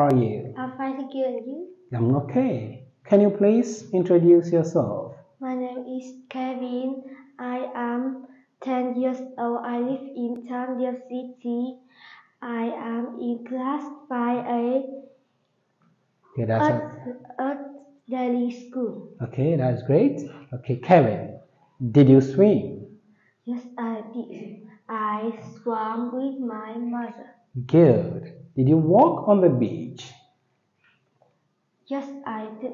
are you? I'm fine, thank you. And you? I'm okay. Can you please introduce yourself? My name is Kevin. I am 10 years old. I live in Chandigarh City. I am in class 5A Okay, at daily school. okay, that's great. Okay, Kevin, did you swim? Yes, I did. I swam with my mother. Good. Did you walk on the beach? Yes, I did.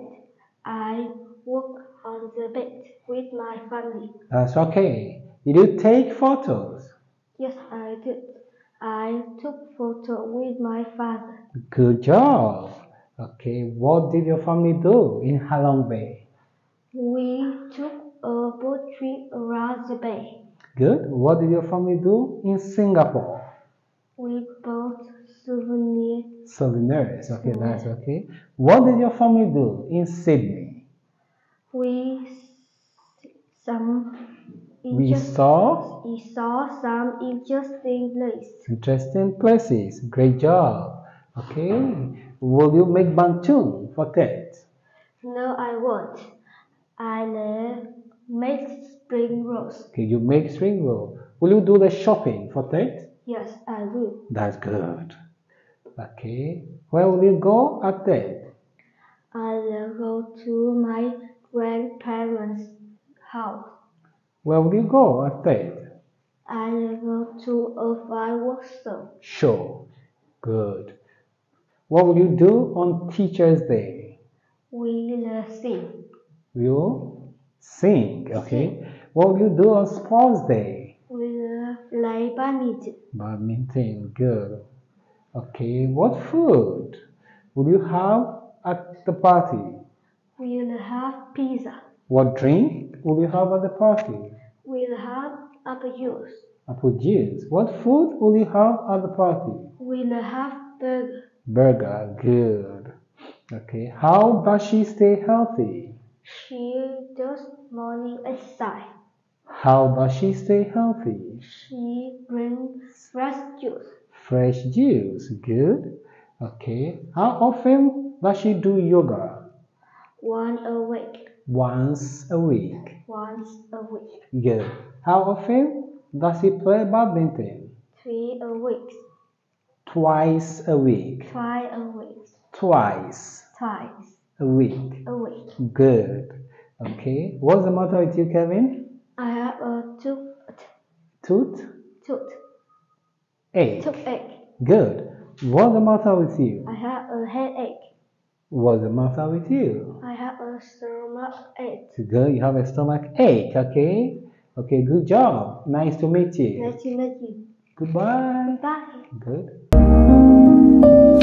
I walked on the beach with my family. That's okay. Did you take photos? Yes, I did. I took photo with my father. Good job. Okay, what did your family do in Halong Bay? We took a boat trip around the bay. Good. What did your family do in Singapore? We bought souvenirs. Souvenirs. Okay, that's okay. What did your family do in Sydney? We some We saw we saw some interesting places. interesting places. Great job. Okay. Will you make bantung for that? No, I won't. I'll make spring rolls. Okay, you make string roll. Will you do the shopping for that? Yes, I will. That's good. Okay. Where will you go at that? I'll go to my grandparents' house. Where will you go at that? I'll go to a fireworks show. Sure. Good. What will you do on Teacher's Day? We'll sing. Will sing. Okay. What will you do on Sports Day? We'll play badminton. Badminton. Good. Okay. What food will you have at the party? We'll have pizza. What drink will you have at the party? We'll have apple juice. Apple juice. What food will you have at the party? We'll have burger. Burger. Good. Okay. How does she stay healthy? She does morning exercise. How does she stay healthy? She drinks fresh juice. Fresh juice. Good. Okay. How often does she do yoga? Once a week. Once a week. Once a week. Good. How often does she play badminton? 3 a week. Twice a week. Twice a week. Twice Twice a week. a week. Good. Okay. What's the matter with you, Kevin? I have a Tooth? Ache. toothache. Good. What's the matter with you? I have a headache. What's the matter with you? I have a stomach ache. Good. You have a stomach ache. Okay. Okay. Good job. Nice to meet you. Nice to meet you. Goodbye. Bye. Good.